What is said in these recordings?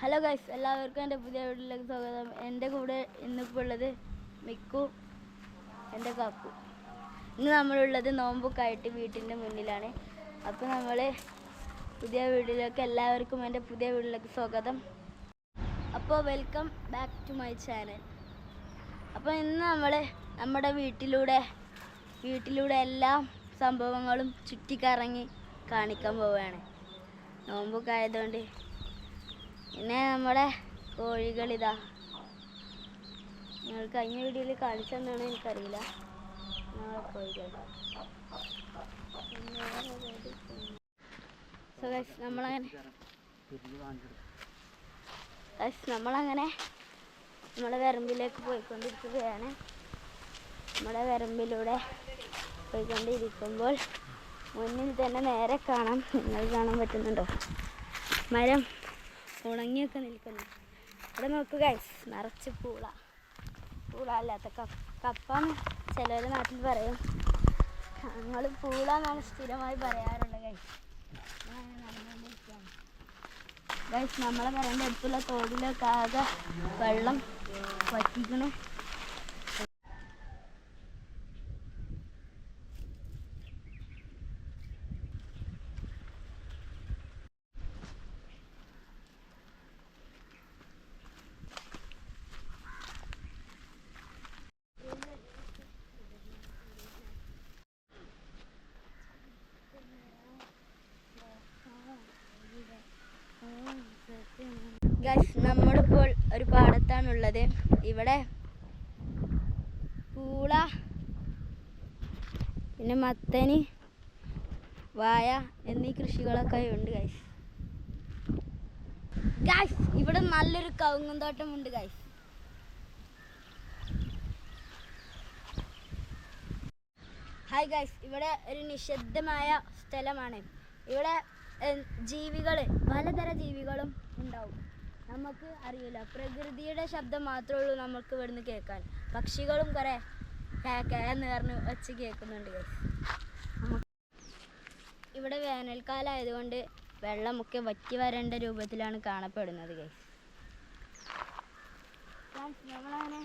Hello guys, എല്ലാവർക്കും എൻ്റെ പുതിയ വീട്ടിലേക്ക് സ്വാഗതം. എൻ്റെ കൂടെ ഇന്നിപ്പോൾ ഉള്ളത് മിക്കു, എൻ്റെ കാക്കു. ഇന്ന് നമ്മളുള്ളത് നോമ്പൊക്കെ ആയിട്ട് വീട്ടിൻ്റെ മുന്നിലാണ്. അപ്പോൾ നമ്മൾ പുതിയ വീട്ടിലേക്ക് എല്ലാവർക്കും എൻ്റെ പുതിയ വീട്ടിലേക്ക് സ്വാഗതം. അപ്പോൾ welcome back to my channel. അപ്പോൾ ഇന്ന് നമ്മൾ നമ്മുടെ വീട്ടിലൂടെ എല്ലാ സംഭവങ്ങളും ചുറ്റിക്കറങ്ങി കാണിക്കാൻ പോവുകയാണ്. നോമ്പൊക്കെ ആയതുകൊണ്ട് പിന്നെ നമ്മുടെ കോഴികളിതാ, ഞങ്ങൾ കഴിഞ്ഞ വീഡിയോയിൽ കാണിച്ചെന്നാണ് എനിക്കറിയില്ല. ഞങ്ങളെ കോഴികൾ നമ്മളങ്ങനെ നമ്മുടെ വരമ്പിലേക്ക് പോയിക്കൊണ്ടിരിക്കുകയാണ്. നമ്മുടെ വരമ്പിലൂടെ പോയിക്കൊണ്ടിരിക്കുമ്പോൾ മുന്നിൽ തന്നെ നേരെ കാണാം, നിങ്ങൾ കാണാൻ പറ്റുന്നുണ്ടോ, മരം ഉണങ്ങിയൊക്കെ നിൽക്കുന്നു. ഇവിടെ നോക്കുക ഗൈസ്, നിറച്ച് പൂള അല്ലാത്ത കപ്പാന്ന് ചിലവർ നാട്ടിൽ പറയും. ഞങ്ങൾ പൂള എന്നാണ് സ്ഥിരമായി പറയാറുള്ളത് ഗൈസ്. നടന്നുകൊണ്ടിരിക്കുകയാണ് ഗൈസ്. നമ്മളെ പറയേണ്ട അടുത്തുള്ള തോടിലൊക്കെ ആകെ വെള്ളം വറ്റിക്കണം. ഗൈസ്, നമ്മളിപ്പോൾ ഒരു പാടത്താണുള്ളത്. ഇവിടെ പൂള, പിന്നെ മത്തന്, വായ എന്നീ കൃഷികളൊക്കെ ഉണ്ട് ഗൈസ്. ഇവിടെ നല്ലൊരു കവുങ്ങും തോട്ടമുണ്ട് ഗൈസ്. ഹായ് ഗൈസ്, ഇവിടെ ഒരു നിശബ്ദമായ സ്ഥലമാണ്. ഇവിടെ പലതരം ജീവികളും ഉണ്ടാവും. നമുക്ക് അറിയില്ല, പ്രകൃതിയുടെ ശബ്ദം മാത്രമേ ഉള്ളൂ നമുക്ക് ഇവിടുന്ന് കേൾക്കാൻ. പക്ഷികളും കുറേ എന്ന് പറഞ്ഞ് വച്ച് കേൾക്കുന്നുണ്ട് ഗൈസ്. ഇവിടെ വേനൽക്കാലമായതുകൊണ്ട് വെള്ളമൊക്കെ വറ്റി വരേണ്ട രൂപത്തിലാണ് കാണപ്പെടുന്നത് ഗൈസ്. നമ്മളങ്ങനെ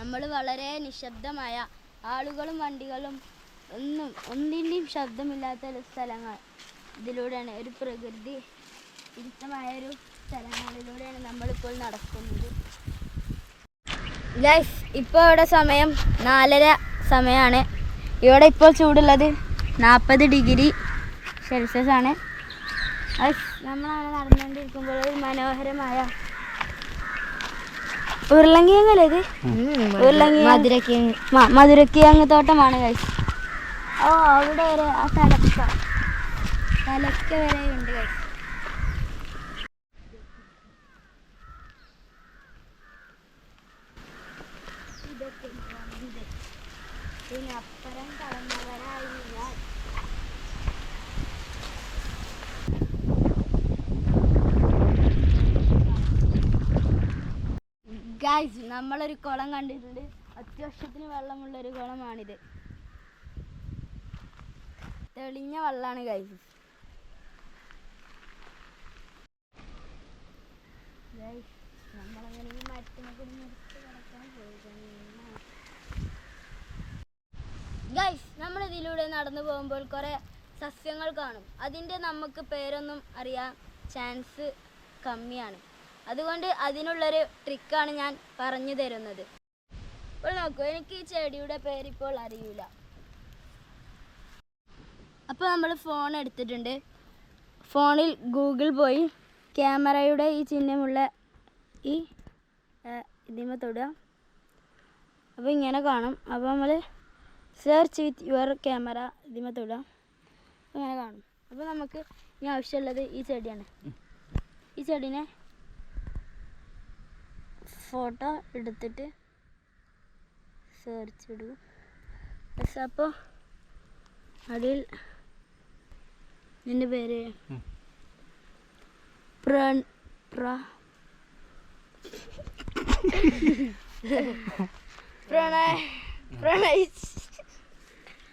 നമ്മൾ വളരെ നിശബ്ദമായ, ആളുകളും വണ്ടികളും ഒന്നിൻ്റെയും ശബ്ദമില്ലാത്ത ഒരു സ്ഥലങ്ങൾ ഇതിലൂടെയാണ്, ഒരു പ്രകൃതി വിരുദ്ധമായൊരു സ്ഥലങ്ങളിലൂടെയാണ് നമ്മളിപ്പോൾ നടക്കുന്നത് ഗൈസ്. ഇപ്പോൾ ഇവിടെ സമയം 4:30 സമയമാണ്. ഇവിടെ ഇപ്പോൾ ചൂടുള്ളത് 40 ഡിഗ്രി സെൽഷ്യസ് ആണ്. നമ്മളങ്ങനെ നടന്നുകൊണ്ടിരിക്കുമ്പോൾ ഒരു മനോഹരമായ മധുരക്കിഴങ്ങ് തോട്ടമാണ് ഗൈസ്. അവിടെ വരെ ആ തലക്ക വരെ ഉണ്ട് ഗൈസ്. ഇതൊക്കെ ഇതിനപ്പുറം കടന്നവരായില്ല. ഗൈസ്, നമ്മളൊരു കുളം കണ്ടിട്ടുണ്ട്. അത്യാവശ്യത്തിന് വെള്ളമുള്ളൊരു കുളമാണിത്. തെളിഞ്ഞ വെള്ളമാണ് ഗൈസ്. നമ്മളങ്ങനെ ഈ മരത്തിനൊക്കെ നിർത്തി കിടക്കാൻ പോയി ഗൈസ്. നമ്മളിതിലൂടെ നടന്നു പോകുമ്പോൾ കുറേ സസ്യങ്ങൾ കാണും. അതിൻ്റെ നമുക്ക് പേരൊന്നും അറിയാൻ ചാൻസ് കമ്മിയാണ്. അതുകൊണ്ട് അതിനുള്ളൊരു ട്രിക്കാണ് ഞാൻ പറഞ്ഞു തരുന്നത്. ഇപ്പോൾ നോക്കൂ, എനിക്ക് ഈ ചെടിയുടെ പേരിപ്പോൾ അറിയില്ല. അപ്പോൾ നമ്മൾ ഫോൺ എടുത്തിട്ടുണ്ട്. ഫോണിൽ ഗൂഗിൾ പോയി ക്യാമറയുടെ ഈ ചിഹ്നമുള്ള ഇതിമ തൊടുക. അപ്പോൾ ഇങ്ങനെ കാണും. അപ്പോൾ നമ്മൾ സെർച്ച് വിത്ത് യുവർ ക്യാമറ ഇതിമ തൊടുക. അപ്പോൾ ഇങ്ങനെ കാണും. അപ്പോൾ നമുക്ക് ഇനി ആവശ്യമുള്ളത് ഈ ചെടിയാണ്. ഈ ചെടീനെ ഫോട്ടോ എടുത്തിട്ട് സെർച്ച് ഇടുക. അപ്പോൾ അതിൽ എൻ്റെ പേര്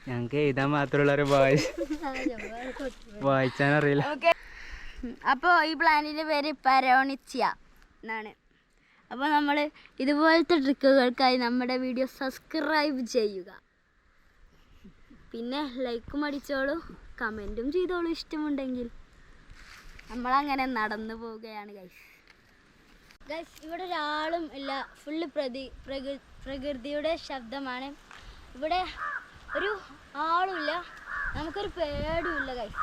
ഞങ്ങൾക്ക് എഴുതാൻ മാത്രമുള്ള ഒരു വായിച്ചാൻ അറിയില്ല. അപ്പോൾ ഈ പ്ലാനിൻ്റെ പേര് പരോണിച്ചിയ എന്നാണ്. അപ്പോൾ നമ്മൾ ഇതുപോലത്തെ ട്രിക്കുകൾക്കായി നമ്മുടെ വീഡിയോ സബ്സ്ക്രൈബ് ചെയ്യുക. പിന്നെ ലൈക്കും അടിച്ചോളൂ, കമൻറ്റും ചെയ്തോളൂ ഇഷ്ടമുണ്ടെങ്കിൽ. നമ്മളങ്ങനെ നടന്നു പോവുകയാണ് ഗൈസ്. ഇവിടെ ഒരാളും ഇല്ല, ഫുള്ള് പ്രകൃതിയുടെ ശബ്ദമാണ്. ഇവിടെ ഒരു ആളുമില്ല, നമുക്കൊരു പേടിയുമില്ല ഗൈസ്.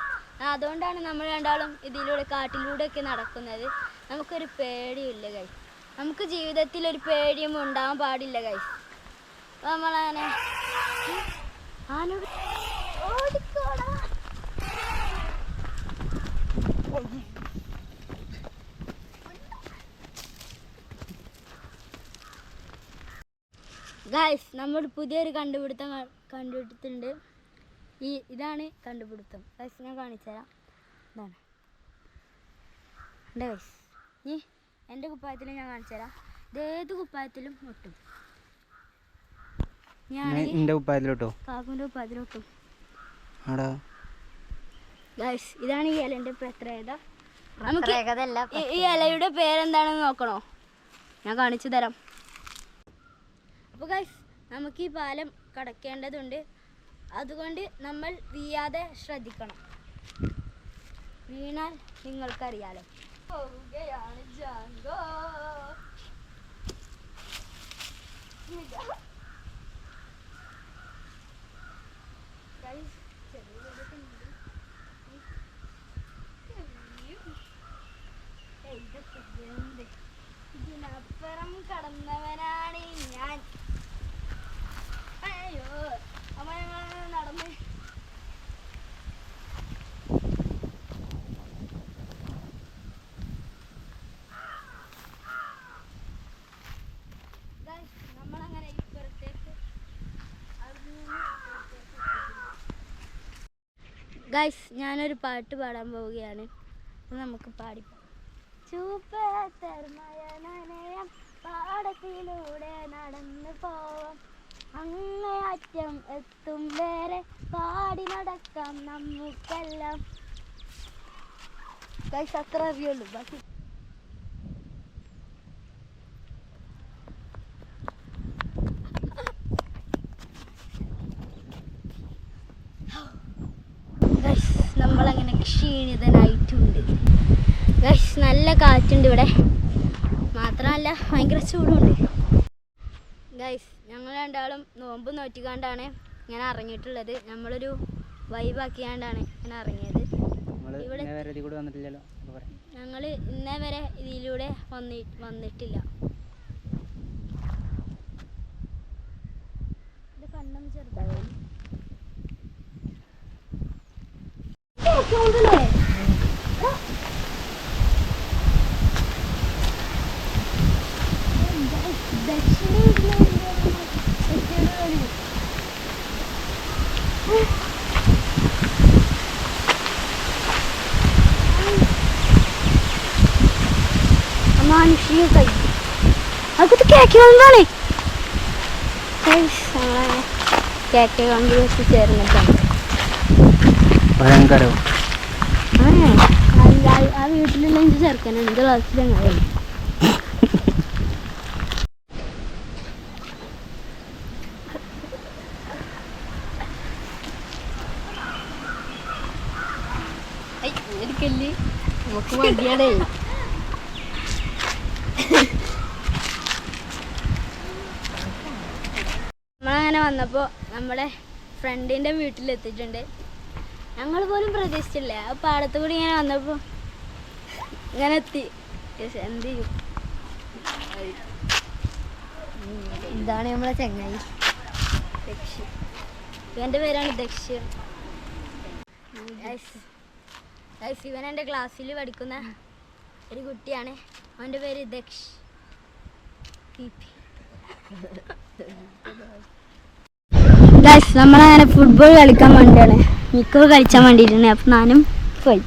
അതുകൊണ്ടാണ് നമ്മൾ രണ്ടാളും ഇതിലൂടെ കാട്ടിലൂടെയൊക്കെ നടക്കുന്നത്. നമുക്കൊരു പേടിയുമില്ല ഗൈസ്. നമുക്ക് ജീവിതത്തിൽ ഒരു പേടിയും ഉണ്ടാകാൻ പാടില്ല ഗൈസ്. നമ്മളങ്ങനെ ഓടിക്കോടാ. ഗൈസ് നമ്മൾ പുതിയൊരു കണ്ടുപിടുത്തമുണ്ട്. ഇതാണ് കണ്ടുപിടുത്തം ഗൈസ്. ഞാൻ കാണിച്ചു തരാം. ഇതാണ് ഗൈസ്. ഈ എൻ്റെ കുപ്പായത്തിലും ഞാൻ കാണിച്ചു തരാം. ഇതേത് കുപ്പായത്തിലും ഒട്ടും. ഞാൻ എൻ്റെ കുപ്പായത്തിലോട്ടോ, കാക്കുൻ്റെ കുപ്പായത്തിലോട്ടും. ഗൈസ് ഇതാണ് ഈ ഇലൻ്റെ പ്രത്യേകത. നമുക്ക് ഈ ഇലയുടെ പേരെന്താണെന്ന് നോക്കണോ? ഞാൻ കാണിച്ചു തരാം. അപ്പോൾ ഗൈസ് നമുക്ക് ഈ പാലം കടക്കേണ്ടതുണ്ട്. അതുകൊണ്ട് നമ്മൾ വീഴാതെ ശ്രദ്ധിക്കണം. വീണാൽ നിങ്ങൾക്കറിയാലോ. പോവുകയാണ് ജാങ്കോ. ഇതിനപ്പുറം കടന്നവനാണ് ഞാൻ. അയ്യോ അമ്മ നടന്ന്. നമ്മളങ്ങനെ ഇപ്പുറത്തേക്ക് ഗൈസ് ഞാനൊരു പാട്ട് പാടാൻ പോവുകയാണ്. നമുക്ക് പാടിപ്പോ. ചൂപ്പേത്തർമയനയം പാടത്തിലൂടെ നടന്നു പോവാം, അങ്ങേയറ്റം എത്തും വേറെ പാടി നടക്കാം നമുക്കെല്ലാം. ഗൈസ് അത്ര അറിയുള്ളൂ, ബാക്കി നമ്മളങ്ങനെ ക്ഷീണിതനായിട്ടുണ്ട് ഗൈസ്. നല്ല കാറ്റുണ്ട് ഇവിടെ, മാത്രമല്ല ഭയങ്കര ചൂടുണ്ട് ഗൈസ്. ഞങ്ങൾ രണ്ടാളും നോമ്പ് നോറ്റിക്കാണ്ടാണ് ഇങ്ങനെ ഇറങ്ങിയിട്ടുള്ളത്. നമ്മളൊരു വൈബാക്കിയാണ്ടാണ് ഇങ്ങനെ ഇറങ്ങിയത്. ഇവിടെ ഞങ്ങൾ ഇന്നേ വരെ ഇതിലൂടെ വന്നിട്ടില്ല. ഇത് കണ്ണും ചെറുതായി മാനുഷിക കൈ അതൊക്കെ കേക്കുകളാണ്. കേക്കുകൾ ചേർന്നിട്ടാണ് ഭയങ്കരം. ആ വീട്ടിലുള്ള ചെറുക്കനാണ് ക്ലാസ്സിലങ്ങനെ. എടുക്കല്ലേ, നമുക്ക് മടിയാടേ. നമ്മളങ്ങനെ വന്നപ്പോൾ നമ്മുടെ ഫ്രണ്ടിൻ്റെ വീട്ടിലെത്തിയിട്ടുണ്ട്. ഞങ്ങൾ പോലും പ്രതീക്ഷിച്ചില്ല. ആ പാടത്തു കൂടി ഇങ്ങനെ വന്നപ്പോൾ ഇങ്ങനെ എത്തി. എന്ത് ചെയ്യും? ഇതാണ് നമ്മളെ ചങ്ങായി ദക്ഷി. ഇവൻ്റെ പേരാണ് ദക്ഷി. ഇവൻ എൻ്റെ ക്ലാസ്സിൽ പഠിക്കുന്ന ഒരു കുട്ടിയാണ്. അവൻ്റെ പേര് ദക്ഷ്. നമ്മളങ്ങനെ ഫുട്ബോൾ കളിക്കാൻ വേണ്ടിയാണ്, മിക്കവ് കളിച്ചാൻ വേണ്ടിയിട്ടുണ്ട്. അപ്പം ഞാനും പോയി.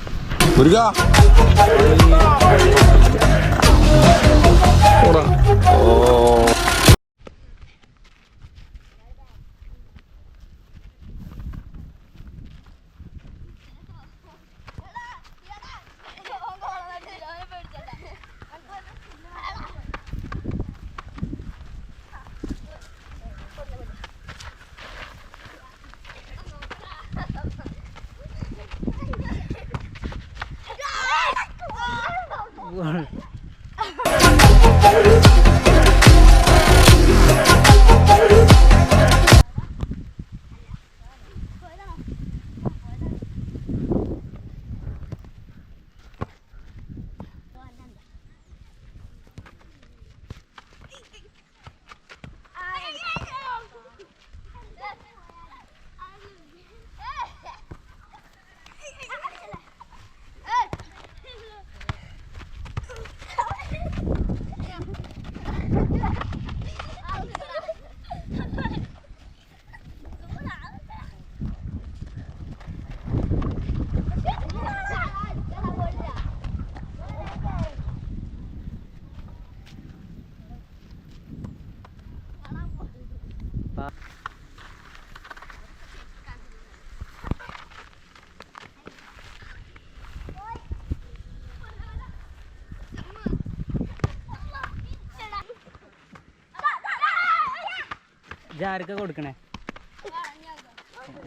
ആർക്കാ കൊടുക്കണേ?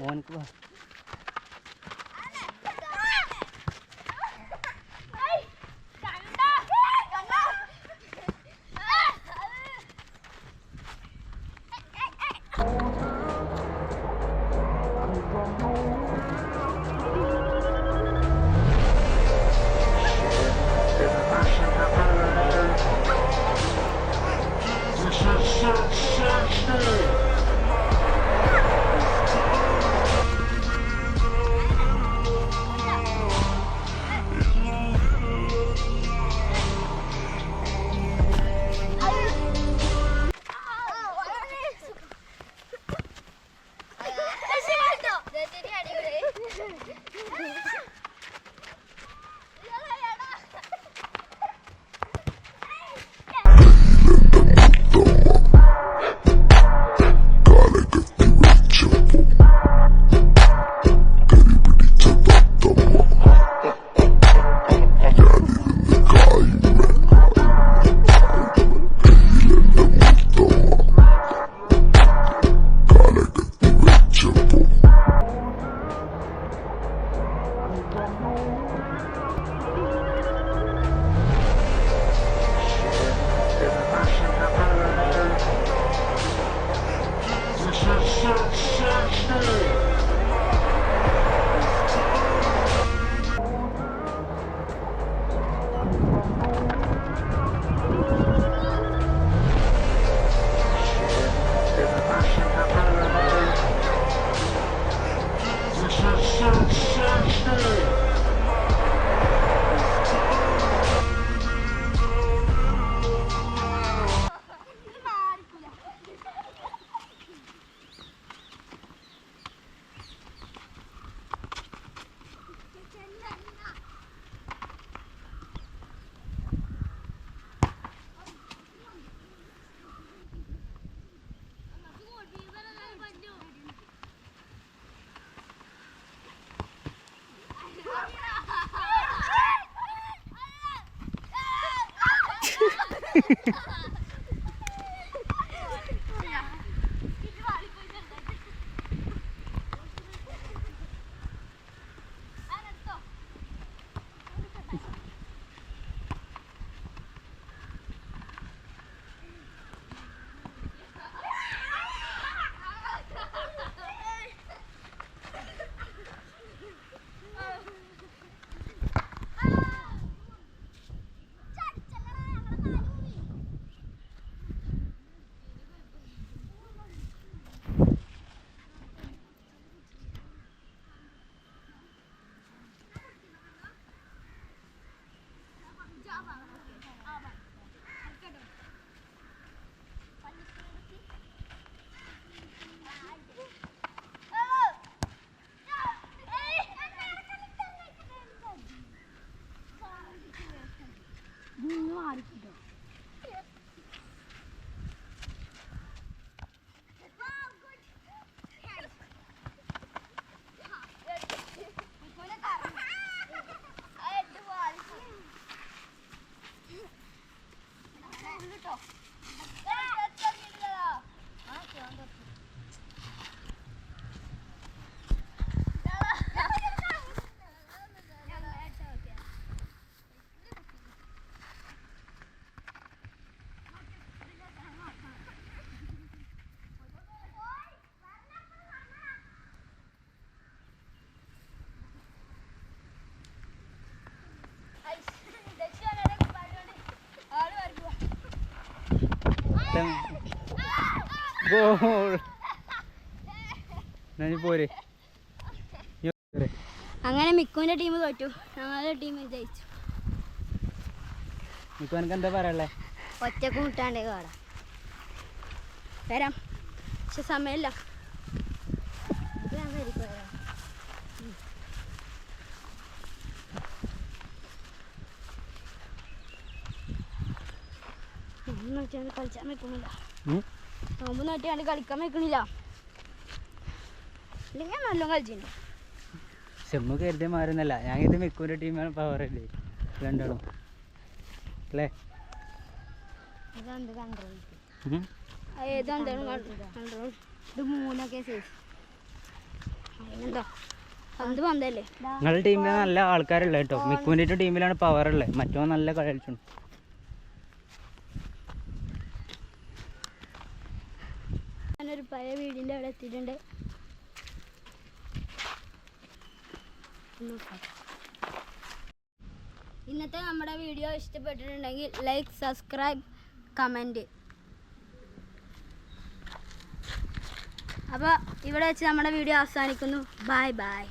ഓനക്ക് ഗോൾ പോര്. അങ്ങനെ മിക്കുവിൻ്റെ ടീം തോറ്റു, ഞങ്ങളുടെ ടീം ജയിച്ചു. മിക്കു എനിക്ക് എന്താ പറയാനുള്ളത്? ഒറ്റക്ക് മുട്ടാണ്ടേ കാടാ വരാം, പക്ഷെ സമയമില്ല. കളിച്ചാൻ വെക്കണില്ല, നോമ്പ് നോട്ടിയാണ്ട് കളിക്കാൻ വെക്കണില്ല. ഇല്ലെങ്കിൽ നല്ലോണം കളിച്ചിട്ടുണ്ട്. ഷെമ്മു കരുതിയ മാറുന്നല്ല, ഞാൻ ഇത് മിക്കുവിൻ്റെ ടീമാണ് പവർ അല്ലേ രണ്ടാളും അല്ലേ? ഇതെന്ത് കൺട്രോൾ, ഏതെന്താണ് കൺട്രോൾ? ഇത് മൂന്നൊക്കെ സൈസ്. എന്താ പന്ത് പന്തല്ലേ? നിങ്ങളുടെ ടീമിൽ നല്ല ആൾക്കാരുള്ളത് കേട്ടോ. മിക്കുവിൻ്റെ ടീമിലാണ് പവർ ഉള്ളത്, മറ്റോ നല്ല കളി കളിച്ചുണ്ട്. ഞാനൊരു പഴയ വീടിൻ്റെ അവിടെ എത്തിയിട്ടുണ്ട്. ഇന്നത്തെ നമ്മുടെ വീഡിയോ ഇഷ്ടപ്പെട്ടിട്ടുണ്ടെങ്കിൽ ലൈക്ക്, സബ്സ്ക്രൈബ്, കമൻറ്റ്. അപ്പോൾ ഇവിടെ വെച്ച് നമ്മുടെ വീഡിയോ അവസാനിക്കുന്നു. Bye bye.